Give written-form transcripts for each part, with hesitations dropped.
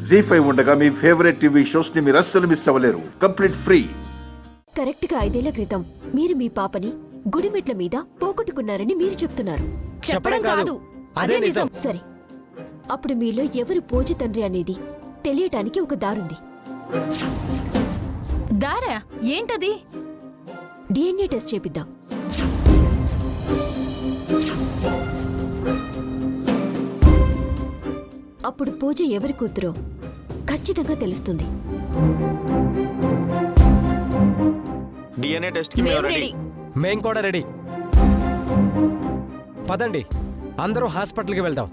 జీ5 ఉండగా మీ favourite TV shows ని మీరు అస్సలు మిస్ అవ్వలేరు. Complete free. కరెక్ట్ గా 5 ఏళ్ల క్రితం మీరు మీ పాపని గుడిమెట్ల మీద పోగొట్టుకున్నారని మీరు చెప్తున్నారు. చెప్పడం కాదు, అదే నిజం. సరే, అప్పుడు మీలో ఎవరు పూజ తండ్రి అనేది తెలియటానికి ఒక దారుంది. దారా ఏంటది? డిఎన్ఏ టెస్ట్ చేపిద్దాం. అప్పుడు పూజ ఎవరి కూతురో ఖచ్చితంగా తెలుస్తుంది. డిఎన్ఏ టెస్ట్ కి మేము రెడీ. మేం కూడా రెడీ. పదండి, అందరూ హాస్పిటల్కి వెళ్దాం.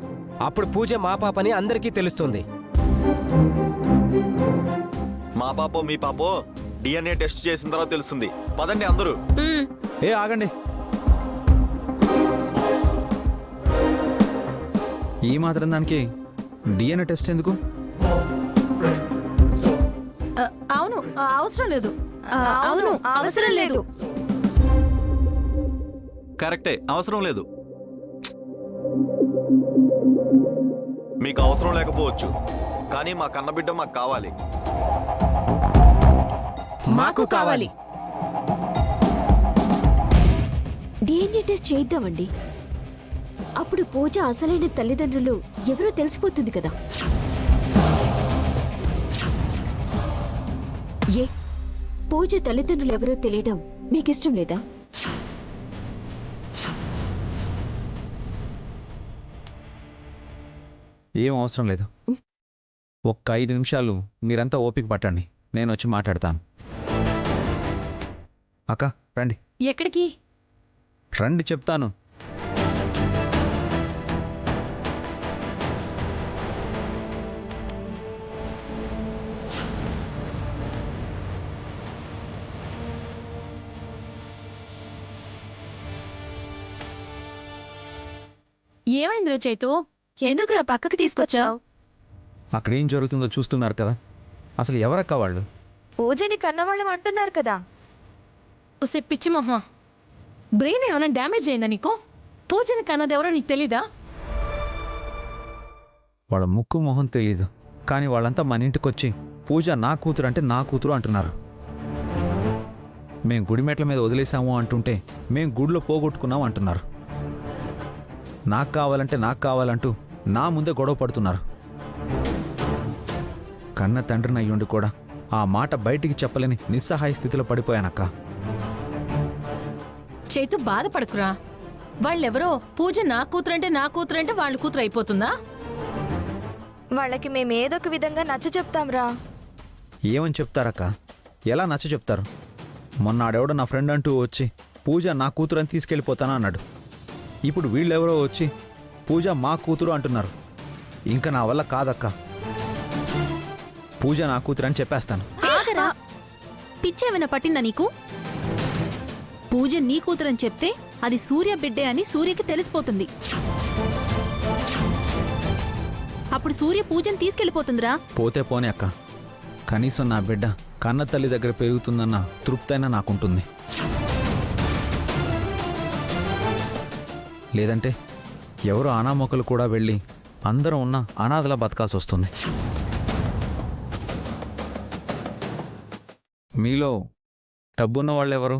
అప్పుడు పూజ మా పాపని అందరికీ తెలుస్తుంది. మా పాపో మీ పాపో డిఎన్ఏ టెస్ట్ చేసిన తర్వాత తెలుస్తుంది. పదండి అందరూ. ఆగండి. ఈ మాత్రం దానికి డిఎన్ఏ టెస్ట్ ఎందుకు? అవును, అవసరం లేదు. అవును, అవసరం లేదు. కరెక్టే, అవసరం లేదు. మీకు అవసరం లేకపోవచ్చు, కానీ మా కన్నబిడ్డ మాకు కావాలి. మాకు కావాలి. డిఎన్ఏ టెస్ట్ చేద్దామండి. అప్పుడు పూజ అసలైన తల్లిదండ్రులు ఎవరో తెలిసిపోతుంది కదా. ఏ పూజ తల్లిదండ్రులు ఎవరో తెలియడం మీకిష్టం లేదా? ఏం అవసరం లేదు. ఒక్క 5 నిమిషాలు మీరంతా ఓపిక పట్టండి, నేను వచ్చి మాట్లాడతాను. అక్క రండి. ఎక్కడికి? రండి చెప్తాను. ఏమైందిరా చైతు? ఎందుకురా పక్కకి తీసుకొచ్చావు? అక్కడ ఏం జరుగుతుందో చూస్తున్నారు కదా. అసలు ఎవరక్క వాళ్ళు? పూజని కన్నవాళ్ళం అంటున్నారు కదా. ఒసే పిచ్చి మొహ, బ్రెయిన్ ఏమైనా డ్యామేజ్ అయిందా నీకు? పూజని కన్నది ఎవరో నీకు తెలీదా? వాళ్ళ ముక్కు మొహం తెలియదు, కానీ వాళ్ళంతా మన ఇంటికి వచ్చి పూజ నా కూతురు అంటే నా కూతురు అంటున్నారు. మేం గుడిమెట్ల మీద వదిలేసాము అంటుంటే మేం గుడిలో పోగొట్టుకున్నాం అంటున్నారు. నాకు కావాలంటే నాకు కావాలంటూ నా ముందే గొడవ పడుతున్నారు. కన్న తండ్రిని అయ్యుండి కూడా ఆ మాట బయటికి చెప్పలేని నిస్సహాయ స్థితిలో పడిపోయానక్క. చైతు బాధపడకురా. వాళ్ళెవరో పూజ నా కూతురంటే నా కూతురంటే వాళ్ళ కూతురు అయిపోతుందా? వాళ్ళకి మేమేదొక విధంగా నచ్చ చెప్తాంరా. ఏమని చెప్తారక్క? ఎలా నచ్చ చెప్తారు? మొన్నాడెవడో నా ఫ్రెండ్ అంటూ వచ్చి పూజ నా కూతురని తీసుకెళ్ళిపోతానా అన్నాడు. ఇప్పుడు వీళ్ళెవరో వచ్చి పూజ మా కూతురు అంటున్నారు. ఇంకా నా వల్ల కాదక్క. పూజ నా కూతురు అని చెప్పేస్తాను. ఆగరా, పిచ్చేమైనా పట్టిందా నీకు? పూజ నీ కూతురని చెప్తే అది సూర్య బిడ్డే అని సూర్యకి తెలిసిపోతుంది. అప్పుడు సూర్య పూజని తీసుకెళ్ళిపోతుందిరా. పోతే పోనే అక్క, కనీసం నా బిడ్డ కన్న తల్లి దగ్గర పెరుగుతుందన్న తృప్తైనా నాకుంటుంది. లేదంటే ఎవరు అనామకులు కూడా వెళ్ళి అందరం ఉన్న అనాథలా బతకాల్సి వస్తుంది. మీలో డబ్బున్న వాళ్ళు ఎవరు?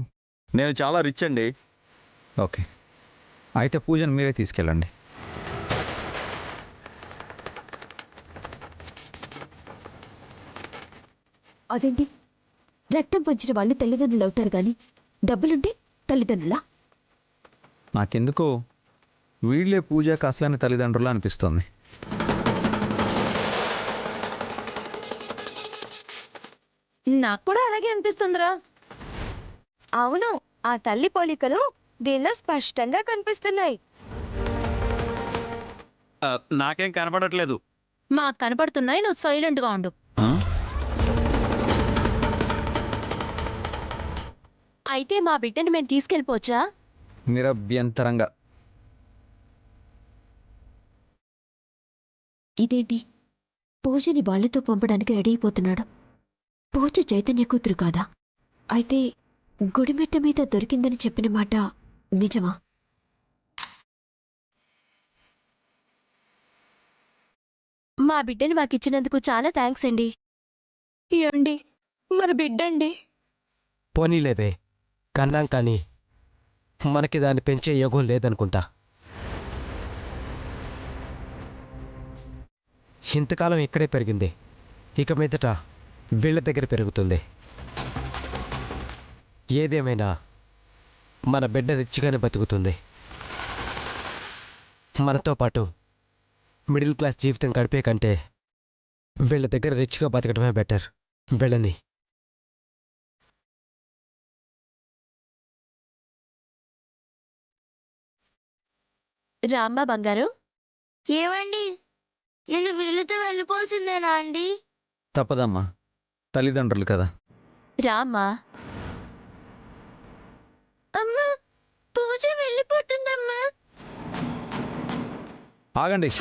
నేను చాలా రిచ్ అండి. ఓకే, అయితే పూజను మీరే తీసుకెళ్ళండి. అదేంటి, రక్తం పంచిన వాళ్ళు తల్లిదండ్రులు అవుతారు గాని డబ్బులుంటే తల్లిదండ్రులా? నాకెందుకో వీళ్ళే పూజకు అసలైన తల్లిదండ్రులు అనిపిస్తోంది. నాకు కూడా అలాగే అనిపిస్తుందిరా. అవును, ఆ తల్లి పోలికలు దీనిలో స్పష్టంగా కనిపిస్తున్నాయి. నాకేం కనపడట్లేదు. మాకు కనపడుతున్నాయి, నువ్వు సైలెంట్గా ఉండు. అయితే మా బిడ్డని మేము తీసుకెళ్ళిపోవచ్చా? నిరభ్యంతరంగా. ఇదేంటి, పూజని వాళ్ళతో పంపడానికి రెడీ అయిపోతున్నాడు. పూజ చైతన్య కూతురు కాదా? అయితే గుడిమెట్ట మీద దొరికిందని చెప్పిన మాట నిజమా? మా బిడ్డని మాకిచ్చినందుకు చాలా థ్యాంక్స్ అండి. ఏమండి మరి బిడ్డండి? పోనీలేవే, కన్నాం కానీ మనకి దాన్ని పెంచే యోగం లేదనుకుంటా. ఇంతకాలం ఇక్కడే పెరిగింది, ఇక మీదట వీళ్ళ దగ్గర పెరుగుతుంది. ఏదేమైనా మన బిడ్డ రిచ్గానే బతుకుతుంది. మనతో పాటు మిడిల్ క్లాస్ జీవితం గడిపే కంటే వీళ్ళ దగ్గర రిచ్గా బతకడమే బెటర్. వెళ్ళని రామ్మా బంగారం. ఏమండి, నేను వీళ్ళతో వెళ్ళిపోవాల్సిందేనా అండి? తప్పదమ్మా, తల్లిదండ్రులు కదా. రామ్మా. అమ్మా, పూజ వెళ్ళిపోతుందమ్మా. ఆగండి.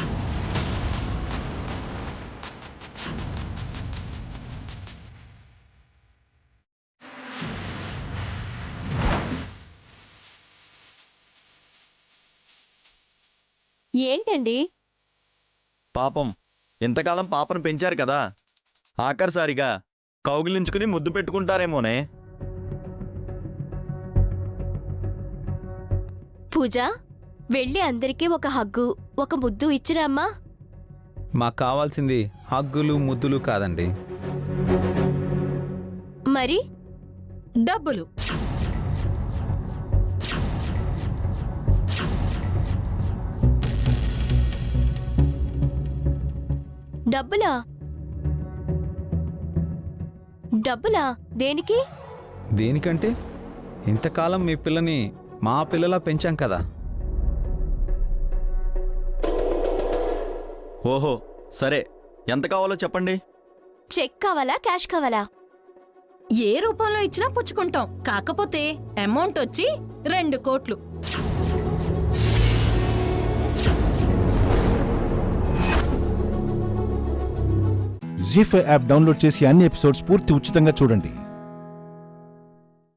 ఏంటండి? పాపం ఇంతకాలం పాపను పెంచారు కదా, ఆఖరిసారిగా కౌగిలించుకుని ముద్దు పెట్టుకుంటారేమోనే. పూజ, వెళ్ళి అందరికీ ఒక హగ్గు, ఒక ముద్దు ఇచ్చిరామ్మా. మాకు కావాల్సింది హగ్గులు ముద్దులు కాదండి. మరి డబ్బులు. డబ్బులా? డబ్బులా దేనికి? దేనికంటే ఇంతకాలం మీ పిల్లని మా పిల్లలా పెంచాం కదా. ఓహో, సరే, ఎంత కావాలో చెప్పండి. చెక్ కావాలా, క్యాష్ కావాలా? ఏ రూపంలో ఇచ్చినా పుచ్చుకుంటాం, కాకపోతే అమౌంట్ వచ్చి 2 కోట్లు. జీ5 యాప్ డౌన్లోడ్ చేసి అన్ని ఎపిసోడ్స్ పూర్తి ఉచితంగా చూడండి.